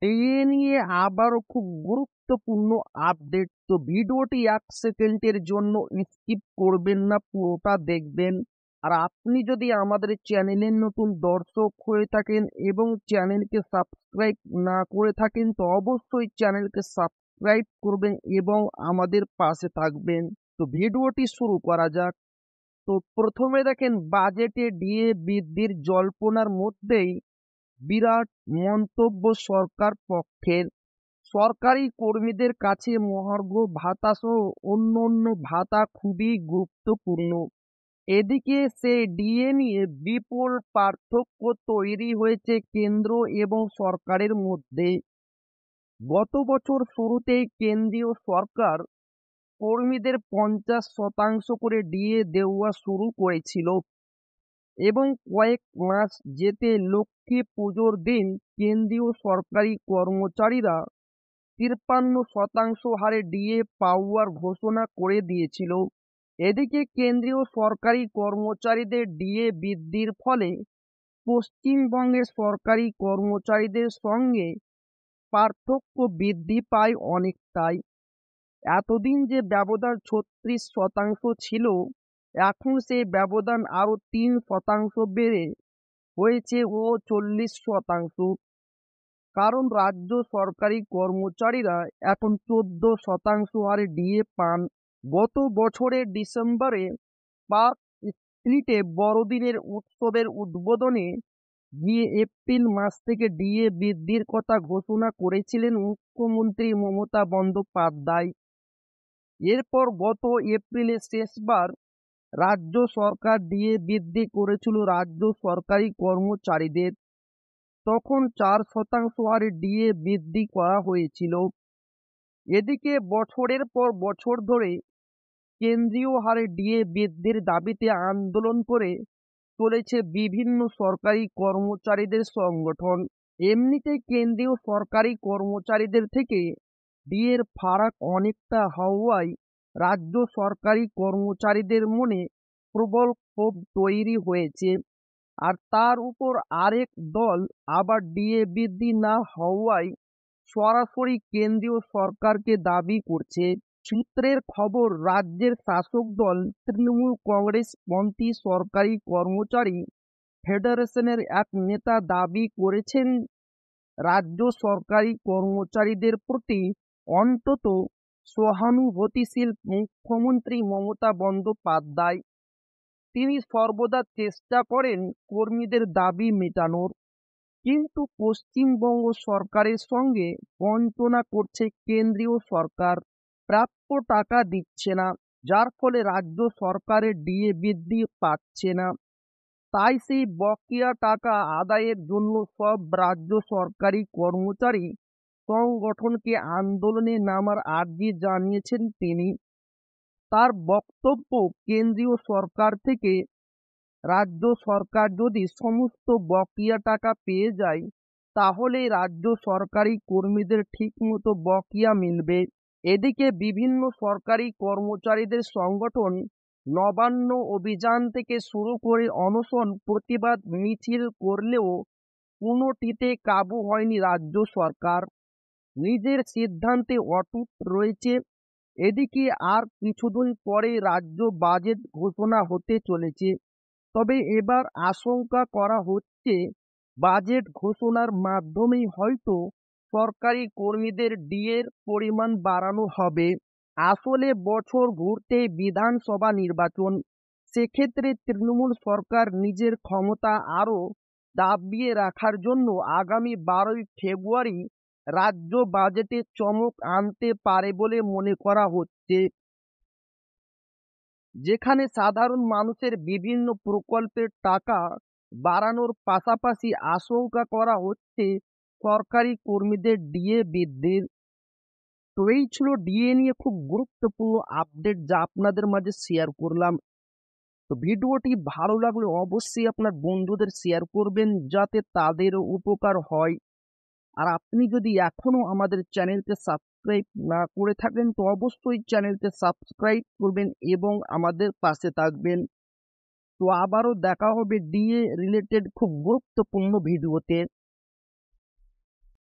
এই নিয়ে আবারও খুব গুরুত্বপূর্ণ আপডেট। তো ভিডিওটি 1 সেকেন্ডের জন্য স্কিপ করবেন না, পুরোটা দেখবেন। আর আপনি যদি আমাদের চ্যানেলের নতুন দর্শক হয়ে থাকেন এবং চ্যানেলকে সাবস্ক্রাইব না করে থাকেন, তো অবশ্যই চ্যানেলকে সাবস্ক্রাইব করবেন এবং আমাদের পাশে থাকবেন। তো ভিডিওটি শুরু করা যাক। তো প্রথমে দেখেন, বাজেটে ডিএ বৃদ্ধির জল্পনার মধ্যেই বিরাট মন্তব্য সরকার পক্ষের। সরকারি কর্মীদের কাছে মহার্ঘ ভাতা সহ অন্যান্য ভাতা খুবই গুরুত্বপূর্ণ। এদিকে সেই ডিএ নিয়ে বিপুল পার্থক্য তৈরি হয়েছে কেন্দ্র এবং সরকারের মধ্যে। গত বছর শুরুতেই কেন্দ্রীয় সরকার কর্মীদের 50% করে ডিএ দেওয়া শুরু করেছিল এবং কয়েক মাস যেতে লক্ষ্মী পুজোর দিন কেন্দ্রীয় সরকারি কর্মচারীরা 53% হারে ডিএ পাওয়ার ঘোষণা করে দিয়েছিল। এদিকে কেন্দ্রীয় সরকারি কর্মচারীদের ডিএ বৃদ্ধির ফলে পশ্চিমবঙ্গের সরকারি কর্মচারীদের সঙ্গে পার্থক্য বৃদ্ধি পায় অনেকটাই। এতদিন যে ব্যবধান 36% ছিল, এখন সেই ব্যবধান আরও 3% বেড়ে হয়েছে 39%। কারণ রাজ্য সরকারি কর্মচারীরা এখন 14% হারে ডিএ পান। গত বছরের ডিসেম্বরে পার্ক স্ট্রিটে বড়দিনের উৎসবের উদ্বোধনে গিয়ে এপ্রিল মাস থেকে ডিএ বৃদ্ধির কথা ঘোষণা করেছিলেন মুখ্যমন্ত্রী মমতা বন্দ্যোপাধ্যায়। এরপর গত এপ্রিলে শেষবার রাজ্য সরকার ডিএ বৃদ্ধি করেছিল রাজ্য সরকারি কর্মচারীদের। তখন 4% হারে ডিএ বৃদ্ধি করা হয়েছিল। এদিকে বছরের পর বছর ধরে কেন্দ্রীয় হারে ডিএ বৃদ্ধির দাবিতে আন্দোলন করে চলেছে বিভিন্ন সরকারি কর্মচারীদের সংগঠন। এমনিতে কেন্দ্রীয় সরকারি কর্মচারীদের থেকে ডিএর ফারাক অনেকটা হওয়ায় রাজ্য সরকারি কর্মচারীদের মনে প্রবল ক্ষোভ তৈরি হয়েছে। আর তার উপর আরেক দল আবার ডিএ বৃদ্ধি না হওয়ায় সরাসরি কেন্দ্রীয় সরকারকে দাবি করছে। সূত্রের খবর, রাজ্যের শাসক দল তৃণমূল কংগ্রেসপন্থী সরকারি কর্মচারী ফেডারেশনের এক নেতা দাবি করেছেন রাজ্য সরকারি কর্মচারীদের প্রতি অন্তত সহানুভূতিশীল মুখ্যমন্ত্রী মমতা বন্দ্যোপাধ্যায়। তিনি সর্বদা চেষ্টা করেন কর্মীদের দাবি মেটানোর, কিন্তু পশ্চিমবঙ্গ সরকারের সঙ্গে বঞ্চনা করছে কেন্দ্রীয় সরকার। প্রাপ্য টাকা দিচ্ছে না, যার ফলে রাজ্য সরকারের ডিএ বৃদ্ধি পাচ্ছে না। তাই সেই বকেয়া টাকা আদায়ের জন্য সব রাজ্য সরকারি কর্মচারী সংগঠনকে আন্দোলনে নামার আর্জি জানিয়েছেন তিনি। তার বক্তব্য, কেন্দ্রীয় সরকার থেকে রাজ্য সরকার যদি সমস্ত বকেয়া টাকা পেয়ে যায়, তাহলে রাজ্য সরকারি কর্মীদের ঠিকমতো বকেয়া মিলবে। এদিকে বিভিন্ন সরকারি কর্মচারীদের সংগঠন নবান্ন অভিযান থেকে শুরু করে অনশন প্রতিবাদ মিছিল করলেও কোনোটিতে কাবু হয়নি রাজ্য সরকার। নিজের সিদ্ধান্তে অটুট রয়েছে। এদিকে আর কিছুদিন পরে রাজ্য বাজেট ঘোষণা হতে চলেছে। তবে এবার আশঙ্কা করা হচ্ছে বাজেট ঘোষণার মাধ্যমেই হয়তো সরকারি কর্মীদের ডিএর পরিমাণ বাড়ানো হবে। আসলে বছর ঘুরতেই বিধানসভা নির্বাচন। সেক্ষেত্রে তৃণমূল সরকার নিজের ক্ষমতা আরও দাবিয়ে রাখার জন্য আগামী 12ই ফেব্রুয়ারি রাজ্য বাজেটে চমক আনতে পারে বলে মনে করা হচ্ছে, যেখানে সাধারণ মানুষের বিভিন্ন প্রকল্পের টাকা বাড়ানোর পাশাপাশি আশঙ্কা করা হচ্ছে সরকারি কর্মীদের ডিএ বৃদ্ধির। তো এই ছিল ডিএ নিয়ে খুব গুরুত্বপূর্ণ আপডেট, যা আপনাদের মাঝে শেয়ার করলাম। তো ভিডিওটি ভালো লাগলে অবশ্যই আপনার বন্ধুদের শেয়ার করবেন, যাতে তাদের উপকার হয়। আর আপনি যদি এখনো আমাদের চ্যানেলকে সাবস্ক্রাইব না করে থাকেন, তো অবশ্যই চ্যানেলকে সাবস্ক্রাইব করবেন এবং আমাদের পাশে থাকবেন। তো আবারও দেখা হবে ডিএ রিলেটেড খুব গুরুত্বপূর্ণ ভিডিওতে।